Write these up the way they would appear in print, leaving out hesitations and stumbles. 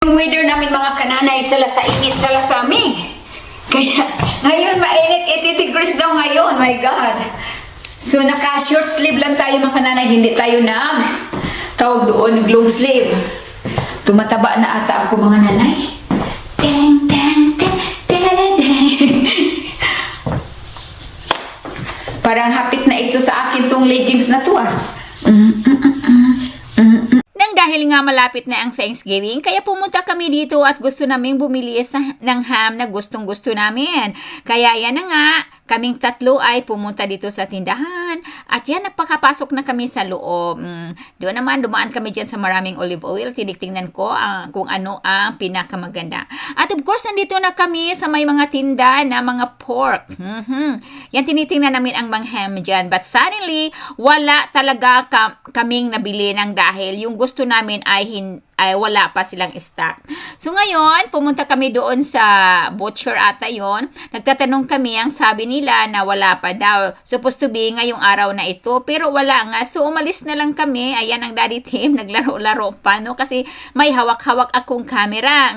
Yung weather namin mga kananay, sala sa init, sala sa amig. Kaya ngayon mainit, 80 degrees daw ngayon, my God. So naka-short sleeve lang tayo mga kananay, hindi tayo tawag doon, long sleeve. Tumataba na ata ako mga nanay. Ding, ding, ding, ding, ding. Parang hapit na ito sa akin tong leggings na to ah. Nang dahil nga malapit na ang Thanksgiving, kaya pumunta kami dito at gusto naming bumili ng ham na gustong-gusto namin. Kaya yan na nga, kaming tatlo ay pumunta dito sa tindahan. At yan, napakapasok na kami sa loob. Doon naman, dumaan kami dyan sa maraming olive oil. Tinitingnan ko kung ano ang pinakamaganda. At of course, nandito na kami sa may mga tinda na mga pork. Yan, tinitingnan namin ang mga ham dyan. But suddenly, wala talaga kaming nabili ng dahil yung gusto namin ay wala pa silang stock. So ngayon, pumunta kami doon sa butcher ata yon. Nagtatanong kami, ang sabi nila na wala pa daw. Supposed to be ngayong araw na ito, pero wala nga. So umalis na lang kami. Ayan ang daddy team, naglaro-laro pa, no? Kasi may hawak-hawak akong camera.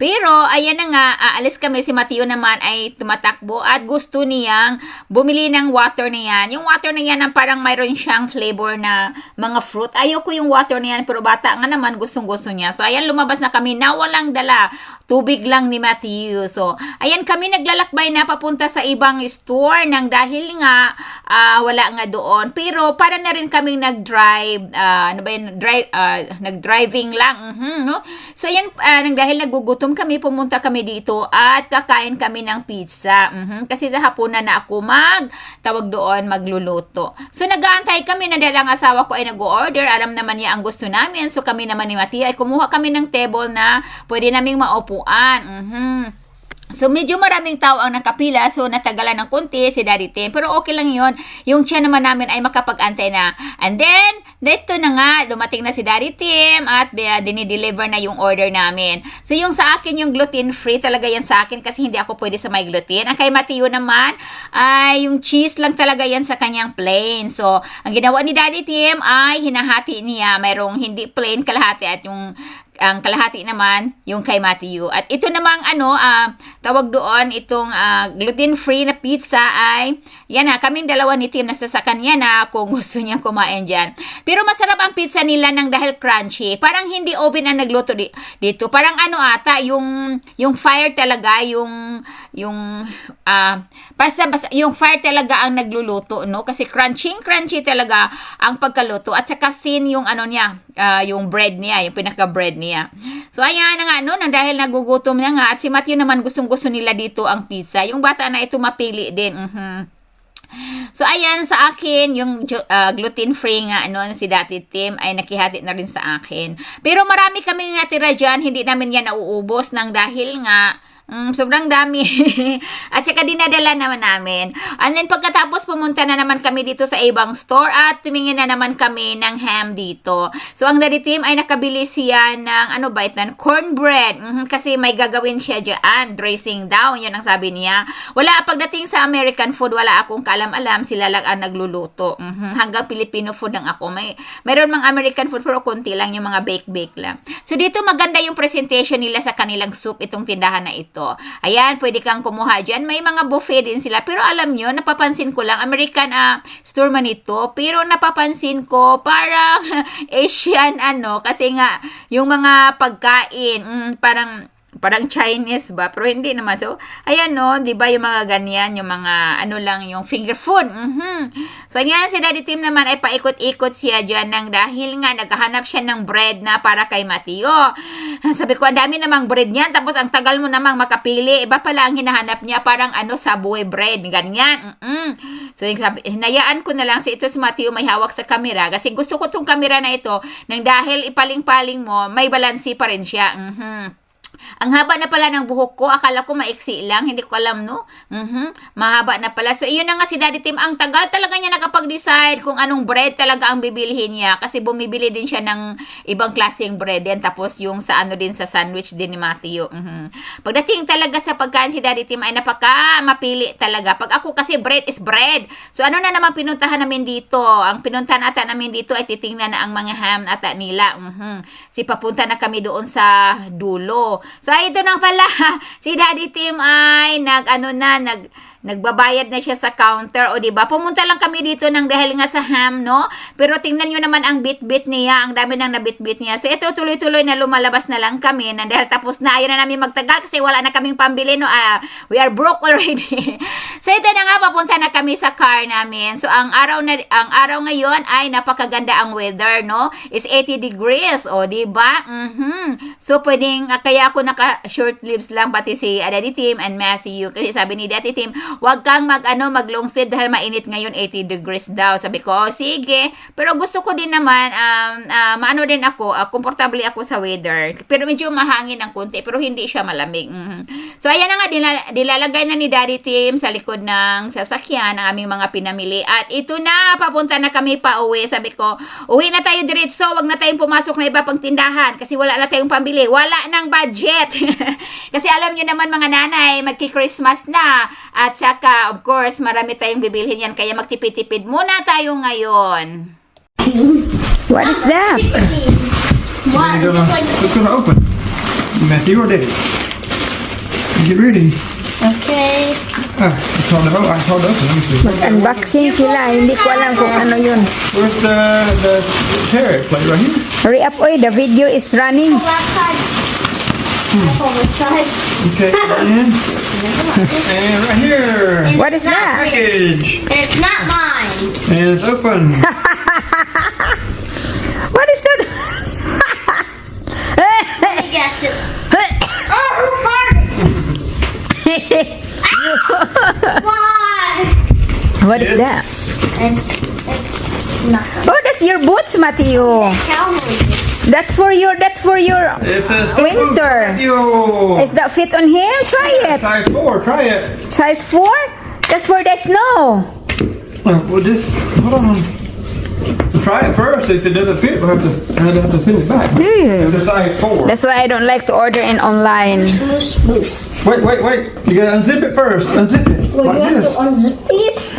Pero, ayan na nga, aalis kami. Si Mateo naman ay tumatakbo at gusto niyang bumili ng water na yan. Yung water na yan, parang mayroon siyang flavor na mga fruit. Ayoko yung water na yan, pero bata nga naman, gustong-gusto niya. So, ayan, lumabas na kami na walang dala. Tubig lang ni Mateo. So, ayan, kami naglalakbay na papunta sa ibang store nang dahil nga wala nga doon. Pero, para na rin kaming nag-drive. Nag-driving lang. No? So, ayan, nang dahil nagugutom kami, pumunta kami dito at kakain kami ng pizza. Kasi sa hapunan na ako tawag doon, magluluto. So, nag-aantay kami na dahil ang asawa ko ay nag-order. Alam naman niya ang gusto namin. So, kami naman ni Matia ay kumuha kami ng table na pwede naming maupuan. So, medyo maraming tao ang nakapila. So, natagalan ng konti si Daddy Tim. Pero okay lang yon. Yung tiyan naman namin ay makapag-antay na. And then, dito na nga, dumating na si Daddy Tim at dinideliver na yung order namin. So, yung sa akin, yung gluten-free talaga yan sa akin kasi hindi ako pwede sa may gluten. Ang kay Mateo naman, ay yung cheese lang talaga yan sa kanyang plain. So, ang ginawa ni Daddy Tim ay hinahati niya. Mayroong hindi plain kalahati at ang kalahati naman yung kay Matthew. At ito namang tawag doon, itong gluten-free na pizza ay, yan na, kaming dalawa ni Tim nasa sa kanya na kung gusto niyang kumain dyan. Pero masarap ang pizza nila ng dahil crunchy. Parang hindi oven ang nagluto dito. Parang ata, yung fire talaga, yung fire talaga ang nagluluto, no? Kasi crunchy talaga ang pagkaluto. At saka thin yung yung bread niya, yung pinaka-bread niya. So, ayan na nga, no? Dahil nagugutom na nga. At si Matthew naman gustong-gusto nila dito ang pizza. Yung bata na ito mapili din. So, ayan, sa akin, yung gluten-free nga, si Daddy Tim ay nakihati na rin sa akin. Pero marami kami nga tira dyan, hindi namin yan nauubos nang dahil nga, sobrang dami. At saka dinadala naman namin. And then pagkatapos pumunta na naman kami dito sa ibang store at tumingin na naman kami ng ham dito. So ang Daddy Tim ay nakabili siya ng cornbread. Kasi may gagawin siya dyan. Dressing daw. Yan ang sabi niya. Pagdating sa American food, wala akong kaalam-alam. Sila lang ang nagluluto. Hanggang Filipino food lang ako. Mayroon mga American food pero konti lang yung mga bake-bake lang. So dito maganda yung presentation nila sa kanilang soup itong tindahan na ito. Ayan, pwede kang kumuha dyan. May mga buffet din sila. Pero alam nyo, napapansin ko lang, American store man ito. Pero napapansin ko, parang Asian kasi nga, yung mga pagkain, parang Chinese ba? Pero hindi naman. So, ayan no, di ba yung mga ganyan, yung mga yung finger food. So, ayan, si Daddy Tim naman ay paikot-ikot siya dyan dahil nga naghahanap siya ng bread na para kay Mateo. Sabi ko, ang dami namang bread niyan, tapos ang tagal mo namang makapili. Iba pala ang hinahanap niya, parang Subway bread, ganyan. So, hinayaan ko na lang si Mateo may hawak sa camera kasi gusto ko tong camera na ito nang dahil ipaling-paling mo, may balansi pa rin siya. Ang haba na pala ng buhok ko. Akala ko maiksi lang. Hindi ko alam, no? Mahaba na pala. So, yun na nga si Daddy Tim. Ang tagal talaga niya nakapag-decide kung anong bread talaga ang bibilihin niya. Kasi bumibili din siya ng ibang klaseng bread din. Tapos yung sa ano din, sa sandwich din ni Matthew. Pagdating talaga sa pagkain si Daddy Tim ay napaka mapili talaga. Pag ako kasi bread is bread. So, ano na naman pinuntahan namin dito? Ang pinuntahan ata namin dito ay titingnan na ang mga ham ata nila. Si papunta na kami doon sa dulo. So, ito na pala, si Daddy Tim ay nagbabayad na siya sa counter, o diba? Pumunta lang kami dito ng dahil nga sa ham, no? Pero tingnan nyo naman ang bit-bit niya, ang dami nang nabit-bit niya. So, ito tuloy-tuloy na lumalabas na lang kami, na dahil tapos na, ayaw na namin magtagal kasi wala na kaming pambili, no? We are broke already. So, ito na nga, papunta na kami sa car namin. So, ang araw ngayon ay napakaganda ang weather, no? Is 80 degrees, o diba? So, pwedeng, kaya ako naka-short sleeves lang, pati si Daddy Tim and Matthew, kasi sabi ni Daddy Tim, wag kang mag long sleeve dahil mainit ngayon, 80 degrees daw. Sabi ko, sige. Pero gusto ko din naman, maano din ako, komportable ako sa weather. Pero medyo mahangin ang konti, pero hindi siya malamig. So, ayan na nga, dilalagay na ni Daddy Tim sa likod ng sasakyan ang aming mga pinamili. At ito na, papunta na kami pa uwi. Sabi ko, uwi na tayo diretso, wag na tayong pumasok na iba pang tindahan kasi wala na tayong pambili. Wala nang budget. Kasi alam nyo naman mga nanay, magki-Christmas na. At saka, of course, marami tayong bibilhin yan. Kaya magtipid-tipid muna tayo ngayon. What is that? What? It's gonna open. Matthew or Daddy? Get ready. Okay. It's hard to open. Let me see. Unboxing sila. Hindi ko alam kung ano yun. Where's the carrot plate right here? Hurry up, oy. The video is running. Go outside. Go outside. Okay, and right here. What is that? Package. It's not mine. And it's open. What is that? I guess it's. Oh, who farted? Why? What is that? It's nothing. Oh, that's your boots, Matthew. Cowboy boots. That's for your It's a step Winter. Matthew. Is that fit on him? Try it. Size 4. Try it. Size 4? That's for the snow. Well, just hold on. Try it first. If it doesn't fit, we'll have to send it back. It's a size 4. That's why I don't like to order in online. Moose moose. Wait. You gotta unzip it first. Unzip it. Well, Like you have this. to unzip these.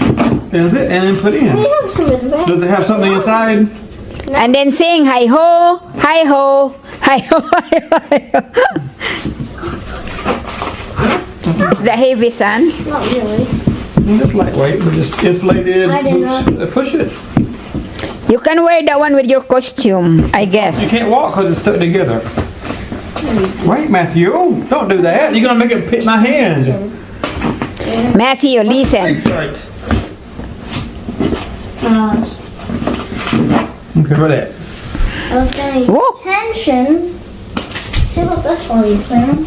Unzip and then put in. We have some advanced. Does it have something inside? And then sing, hi ho, hi ho, hi ho, hi ho, hi ho. Is that heavy, son? Not really. It's lightweight, but it's insulated. I did not. Push it. You can wear that one with your costume, I guess. You can't walk because it's stuck together. Wait, Matthew. Don't do that. You're going to make it hit my hand. Matthew, listen. Right. Uh, Okay, for that. okay. Whoa. Tension. See what this for you, Clarence?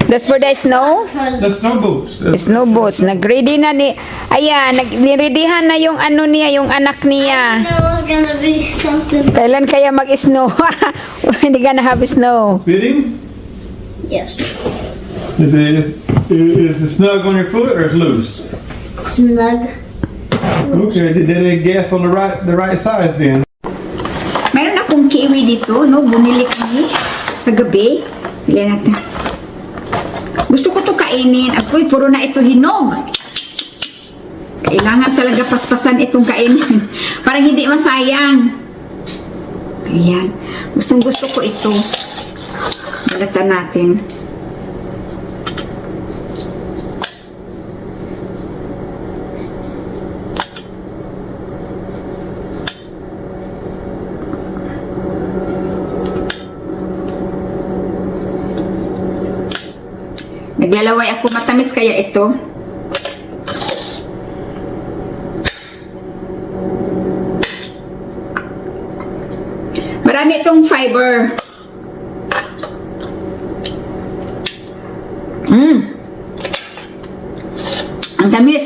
That's for the snow? Because The snow boots. Snow boots. Nag-ready na ni... Ayan, nag-readyhan na yung ano niya, yung anak niya. there was gonna be something. Kailan kaya mag-snow? Hindi ka na have snow. Fitting? Yes. Is it snug on your foot or it's loose? Snug. Okay, did they guess on the right size then? Meron akong kiwi dito, no? Bumili kami kagabi. Bili natin. Gusto ko to kainin. Ako'y puro na ito hinog. Kailangan talaga paspasan itong kainin. Para hindi masayang. Ayan. Gustong gusto ko ito. Balatan natin. Naglalaway ako, matamis kaya ito. Marami itong fiber. Ang tamis.